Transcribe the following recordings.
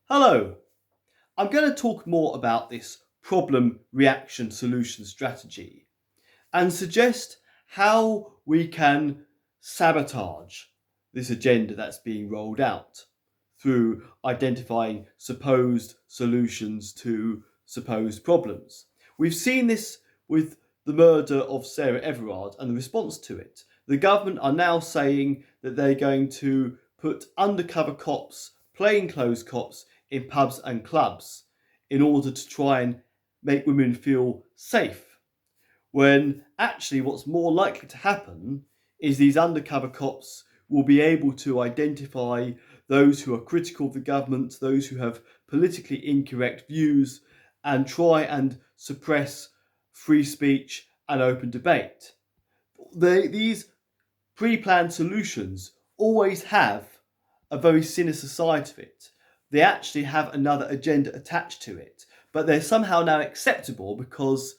Hello, I'm going to talk more about this problem reaction solution strategy and suggest how we can sabotage this agenda that's being rolled out through identifying supposed solutions to supposed problems. We've seen this with the murder of Sarah Everard and the response to it. The government are now saying that they're going to put undercover cops, plainclothes cops, in pubs and clubs in order to try and make women feel safe. When actually, what's more likely to happen is these undercover cops will be able to identify those who are critical of the government, those who have politically incorrect views, and try and suppress free speech and open debate. These pre-planned solutions always have a very sinister side to it. They actually have another agenda attached to it, but they're somehow now acceptable because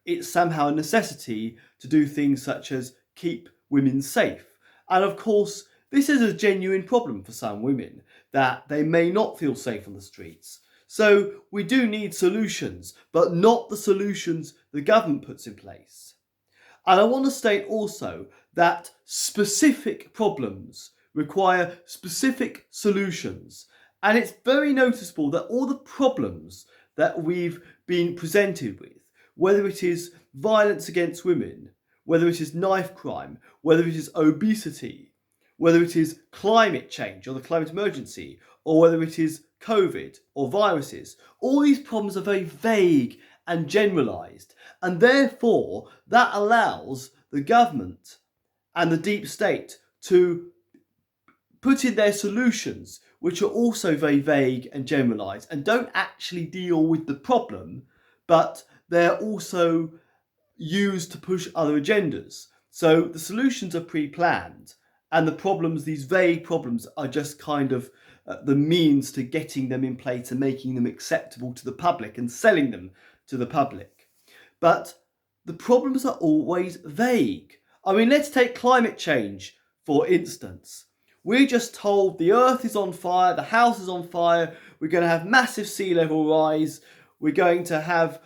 it's somehow a necessity to do things such as keep women safe. And of course, this is a genuine problem for some women, that they may not feel safe on the streets. So we do need solutions, but not the solutions the government puts in place. And I want to state also that specific problems require specific solutions. And it's very noticeable that all the problems that we've been presented with, whether it is violence against women, whether it is knife crime, whether it is obesity, whether it is climate change or the climate emergency, or whether it is COVID or viruses, all these problems are very vague and generalised. And therefore, that allows the government and the deep state to put in their solutions, which are also very vague and generalised and don't actually deal with the problem, but they're also used to push other agendas. So the solutions are pre-planned, and the problems, these vague problems, are just kind of the means to getting them in place and making them acceptable to the public and selling them to the public. But the problems are always vague. I mean, let's take climate change, for instance. We're just told the earth is on fire, the house is on fire, we're going to have massive sea level rise, we're going to have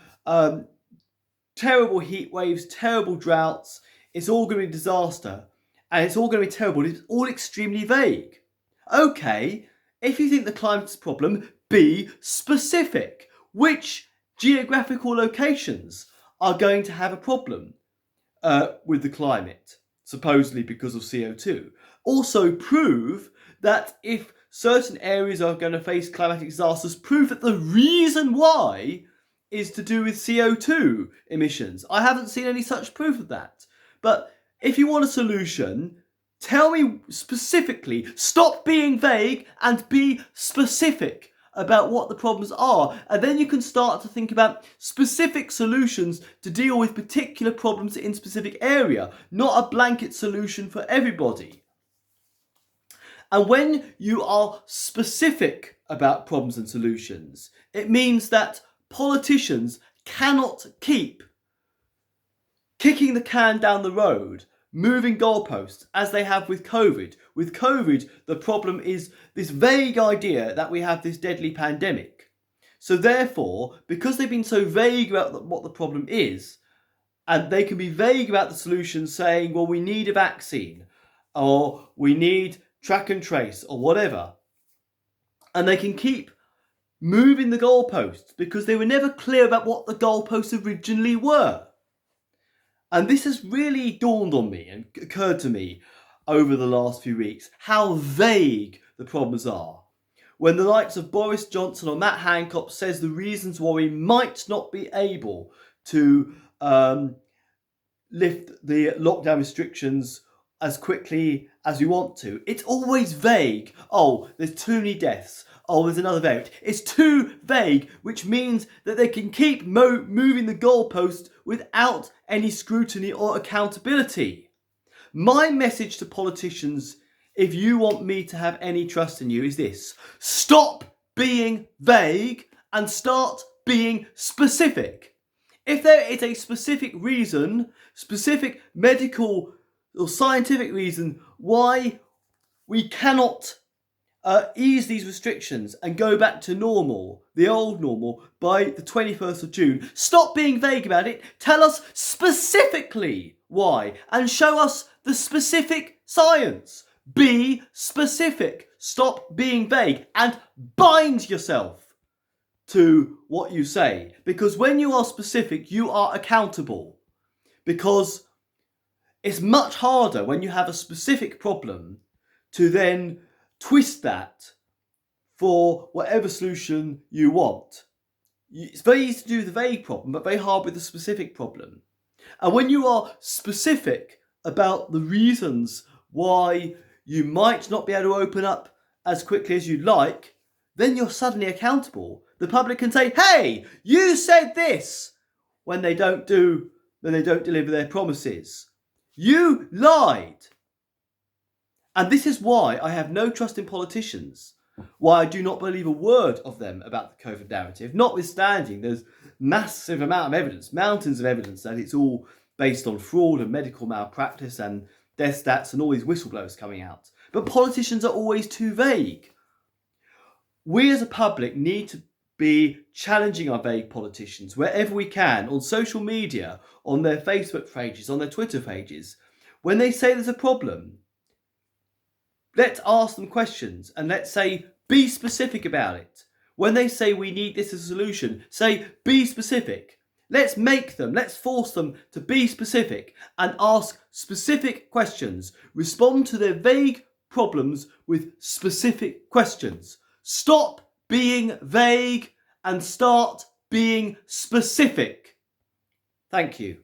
terrible heat waves, terrible droughts, it's all going to be a disaster, and it's all going to be terrible. It's all extremely vague. Okay, if you think the climate's a problem, be specific. Which geographical locations are going to have a problem with the climate, supposedly because of CO2? Also prove that if certain areas are going to face climatic disasters, prove that the reason why is to do with CO2 emissions. I haven't seen any such proof of that. But if you want a solution, tell me specifically. Stop being vague and be specific about what the problems are. And then you can start to think about specific solutions to deal with particular problems in specific area, not a blanket solution for everybody. And when you are specific about problems and solutions, it means that politicians cannot keep kicking the can down the road, moving goalposts, as they have with COVID. With COVID, the problem is this vague idea that we have this deadly pandemic. So therefore, because they've been so vague about what the problem is, and they can be vague about the solution, saying, well, we need a vaccine, or we need track and trace, or whatever, and they can keep moving the goalposts because they were never clear about what the goalposts originally were. And this has really dawned on me and occurred to me over the last few weeks, how vague the problems are. When the likes of Boris Johnson or Matt Hancock says the reasons why we might not be able to lift the lockdown restrictions as quickly as we want to, it's always vague. Oh, there's too many deaths. Oh, there's another variant. It's too vague, which means that they can keep moving the goalposts without any scrutiny or accountability. My message to politicians, if you want me to have any trust in you, is this: stop being vague and start being specific. If there is a specific reason, specific medical or scientific reason why we cannot ease these restrictions and go back to normal, the old normal, by the 21st of June. Stop being vague about it. Tell us specifically why and show us the specific science. Be specific. Stop being vague and bind yourself to what you say. Because when you are specific, you are accountable. Because it's much harder when you have a specific problem to then twist that for whatever solution you want. It's very easy to do the vague problem, but very hard with the specific problem. And when you are specific about the reasons why you might not be able to open up as quickly as you'd like, then you're suddenly accountable. The public can say, hey, you said this, when they don't deliver their promises. You lied. And this is why I have no trust in politicians, why I do not believe a word of them about the COVID narrative, notwithstanding there's massive amount of evidence, mountains of evidence that it's all based on fraud and medical malpractice and death stats and all these whistleblowers coming out. But politicians are always too vague. We as a public need to be challenging our vague politicians wherever we can, on social media, on their Facebook pages, on their Twitter pages. When they say there's a problem, let's ask them questions and let's say, be specific about it. When they say we need this as a solution, say, be specific. Let's force them to be specific and ask specific questions. Respond to their vague problems with specific questions. Stop being vague and start being specific. Thank you.